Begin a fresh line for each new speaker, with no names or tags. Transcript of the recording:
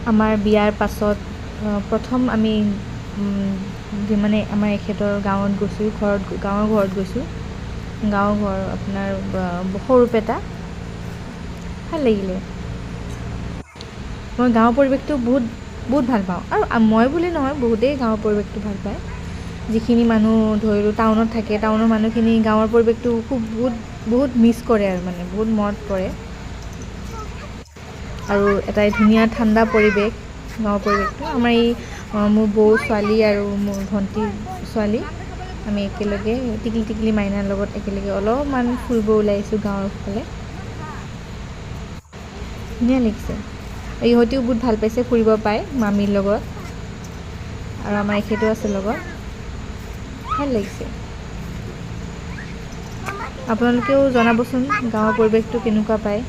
আমাৰ বিয়াৰ পাছত প্ৰথম আমি মানে আমাৰ এখেতৰ গাঁৱত গৈছোঁ, গাঁৱৰ ঘৰত গৈছোঁ। গাঁৱৰ ঘৰ আপোনাৰ সৰুপেটা, ভাল লাগিলে। মই গাঁৱৰ পৰিৱেশটো বহুত ভাল পাওঁ, আৰু মই বুলি নহয়, বহুতেই গাঁৱৰ পৰিৱেশটো ভাল পায়। যিখিনি মানুহ ধৰিলোঁ টাউনত থাকে, টাউনৰ মানুহখিনি গাঁৱৰ পৰিৱেশটো বহুত মিছ কৰে, আৰু মানে বহুত মনত পৰে। আৰু এটাই ধুনীয়া ঠাণ্ডা পৰিৱেশ গাঁৱৰ পৰিৱেশটো। আমাৰ এই মোৰ বৌ ছোৱালী আৰু মোৰ ভণ্টি ছোৱালী, আমি একেলগে টিকলি মাইনাৰ লগত একেলগে অলপমান ফুৰিব ওলাইছোঁ গাঁৱৰ ফালে। ধুনীয়া লাগিছে, ইহঁতেও বহুত ভাল পাইছে ফুৰিব পাই মামীৰ লগত, আৰু আমাৰ এখেতো আছে লগত, ভাল লাগিছে। আপোনালোকেও জনাবচোন গাঁৱৰ পৰিৱেশটো কেনেকুৱা পায়।